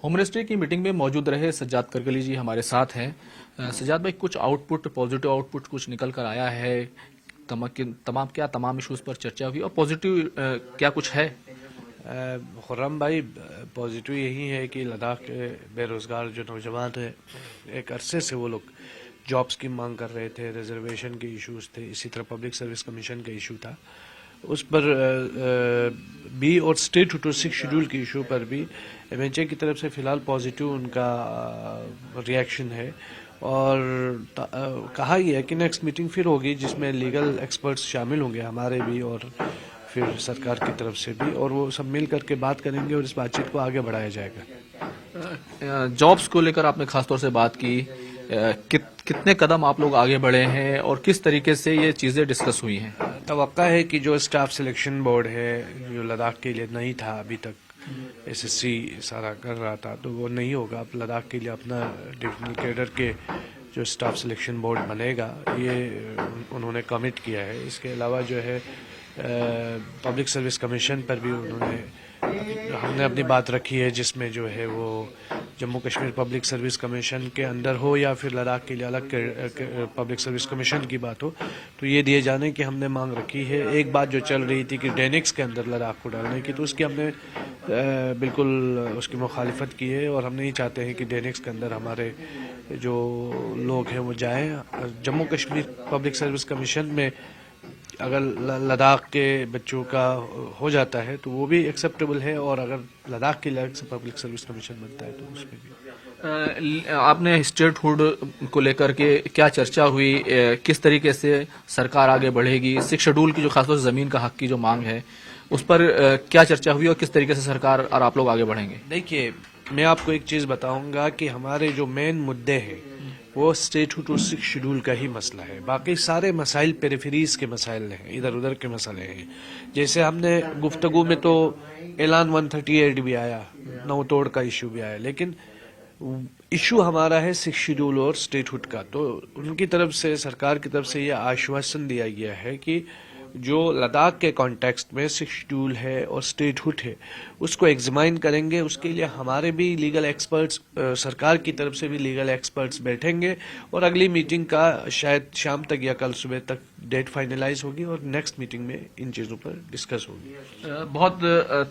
Home ministry کی meeting میں موجود رہے سجاد کرگلی جی ہمارے ساتھ ہیں. سجاد بھائی، کچھ out put, positive out put کچھ نکل کر آیا ہے؟ تمام ایشوز پر چرچا ہوئی، اور پازیٹیو کیا کچھ ہے؟ خرم بھائی، پازیٹیو یہی ہے کہ لداخ کے بے روزگار جو نوجوان ہیں، ایک عرصے سے وہ لوگ جابس کی مانگ کر رہے تھے، ریزرویشن کے ایشوز تھے، اسی طرح پبلک سروس کمیشن کا ایشو تھا. اس پر بھی اور اسٹیٹ ٹو 6 شیڈول کے ایشو پر بھی ایم ایچ اے کی طرف سے فی الحال پازیٹیو ان کا ریئیکشن ہے. اور کہا یہ ہے کہ نیکسٹ میٹنگ پھر ہوگی جس میں لیگل ایکسپرٹس شامل ہوں گے، ہمارے بھی اور پھر سرکار کی طرف سے بھی، اور وہ سب مل کر کے بات کریں گے اور اس بات چیت کو آگے بڑھایا جائے گا. جابس کو لے کر آپ نے خاص طور سے بات کی، کتنے قدم آپ لوگ آگے بڑھے ہیں اور کس طریقے سے یہ چیزیں ڈسکس ہوئی ہیں؟ توقع ہے کہ جو اسٹاف سلیکشن بورڈ ہے، جو لداخ کے لیے نہیں تھا ابھی تک، ایس ایس سی سارا کر رہا تھا، تو وہ نہیں ہوگا. اب لداخ کے لیے اپنا ڈویژنل کیڈر کے جو اسٹاف سلیکشن بورڈ بنے گا، یہ انہوں نے کمٹ کیا ہے. اس کے علاوہ جو ہے پبلک سروس کمیشن پر بھی ہم نے اپنی بات رکھی ہے، جس میں جو ہے وہ Jammu Kashmir public service commission کے اندر ہو یا پھر لداخ کے لیے الگ پبلک سروس کمیشن کی بات ہو، تو یہ دیے جانے کی ہم نے مانگ رکھی ہے. ایک بات جو چل رہی تھی کہ ڈینکس کے اندر لداخ کو ڈالنے کی، تو اس کی ہم نے بالکل اس کی مخالفت کی ہے، اور ہم نہیں چاہتے ہیں کہ ڈینکس کے اندر ہمارے جو لوگ ہیں وہ جائیں. Jammu Kashmir public service commission میں اگر لداخ کے بچوں کا ہو جاتا ہے تو وہ بھی ایکسیپٹیبل ہے، اور اگر لداخ کے لیے پبلک سروس کمیشن بنتا ہے تو اس میں بھی. آپ نے اسٹیٹ ہوڈ کو لے کر کے کیا چرچا ہوئی؟ کس طریقے سے سرکار آگے بڑھے گی؟ 6 شیڈول کی جو خاص طور سے زمین کا حق کی جو مانگ ہے، اس پر کیا چرچا ہوئی اور کس طریقے سے سرکار اور آپ لوگ آگے بڑھیں گے؟ دیکھیے، میں آپ کو ایک چیز بتاؤں گا کہ ہمارے جو مین مدعے ہیں وہ اسٹیٹ ٹو 6 شیڈول کا ہی مسئلہ ہے. باقی سارے مسائل پیریفریز کے مسائل ہیں، ادھر ادھر کے مسئلے ہیں. جیسے ہم نے گفتگو میں تو اعلان 138 بھی آیا، نو توڑ کا ایشو بھی آیا، لیکن ایشو ہمارا ہے 6 شیڈول اور اسٹیٹ ہوڈ کا. تو ان کی طرف سے، سرکار کی طرف سے یہ آشواسن دیا گیا ہے کہ جو لداخ کے کانٹیکسٹ میں 6 شیڈول ہے اور اسٹیٹ ہوڈ ہے، اس کو ایگزامائن کریں گے. اس کے لیے ہمارے بھی لیگل ایکسپرٹس، سرکار کی طرف سے بھی لیگل ایکسپرٹس بیٹھیں گے، اور اگلی میٹنگ کا شاید شام تک یا کل صبح تک ڈیٹ فائنلائز ہوگی، اور نیکسٹ میٹنگ میں ان چیزوں پر ڈسکس ہوگی. بہت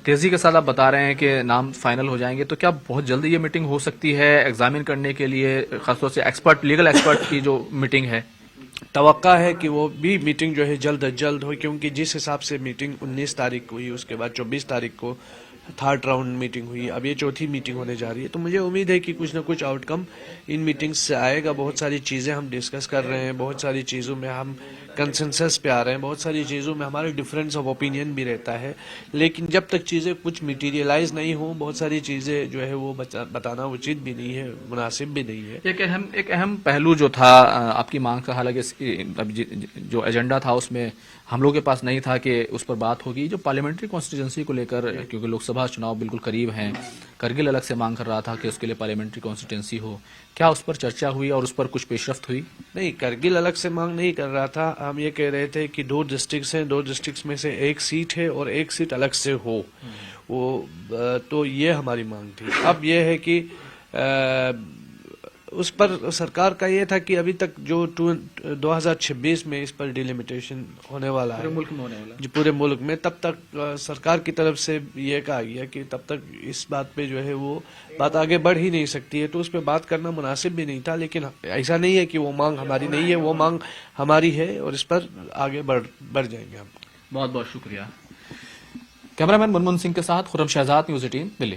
تیزی کے ساتھ آپ بتا رہے ہیں کہ نام فائنل ہو جائیں گے، تو کیا بہت جلدی یہ میٹنگ ہو سکتی ہے ایگزامن کرنے کے لیے، خاص طور سے لیگل ایکسپرٹ کی جو میٹنگ ہے؟ توقع ہے کہ وہ بھی میٹنگ جو ہے جلد از جلد ہو، کیونکہ جس حساب سے میٹنگ 19 تاریخ کو ہوئی، اس کے بعد 24 تاریخ کو 3rd راؤنڈ میٹنگ ہوئی، اب یہ 4تھی میٹنگ ہونے جا رہی ہے. تو مجھے امید ہے کہ کچھ نہ کچھ آؤٹ کم ان میٹنگز سے آئے گا. بہت ساری چیزیں ہم ڈسکس کر رہے ہیں، بہت ساری چیزوں میں ہم کنسنسس پہ آ رہے ہیں، بہت ساری چیزوں میں ہمارے ڈفرینس آف اوپینین بھی رہتا ہے، لیکن جب تک چیزیں کچھ میٹیریلائز نہیں ہوں، بہت ساری چیزیں جو ہے وہ بتانا اچت بھی نہیں ہے، مناسب بھی نہیں ہے. ایک اہم پہلو جو تھا آپ کی مانگ کا، حالانکہ جو ایجنڈا تھا اس میں ہم لوگوں کے پاس نہیں تھا کہ اس پر بات ہوگی، جو پارلیمنٹری کانسٹیٹوئنسی کو لے کر، کیونکہ لوک سبھا چناؤ بالکل قریب ہیں، کرگل الگ سے مانگ کر رہا تھا کہ اس کے لیے پارلیمنٹری کانسٹیٹوئنسی ہو. کیا اس پر چرچا ہوئی اور اس پر کچھ پیش رفت ہوئی؟ نہیں، کرگل الگ سے مانگ نہیں کر رہا تھا. ہم یہ کہہ رہے تھے کہ 2 ڈسٹرکٹس ہیں، 2 ڈسٹرکٹس میں سے ایک سیٹ ہے اور ایک سیٹ الگ سے ہو، وہ تو یہ ہماری مانگ تھی. اب یہ ہے کہ اس پر سرکار کا یہ تھا کہ ابھی تک جو 2026 میں اس پر ڈیلیمیٹیشن ہونے والا ہے پورے ملک میں، تب تک سرکار کی طرف سے یہ کہا گیا کہ تب تک اس بات پہ جو ہے وہ بات آگے بڑھ ہی نہیں سکتی ہے، تو اس پہ بات کرنا مناسب بھی نہیں تھا. لیکن ایسا نہیں ہے کہ وہ مانگ ہماری نہیں ہے، وہ مانگ ہماری ہے، اور اس پر آگے بڑھ جائیں گے ہم. بہت بہت شکریہ. کیمرہ مین منمن سنگھ کے ساتھ خرم شہزاد، نیوز 18 دلی.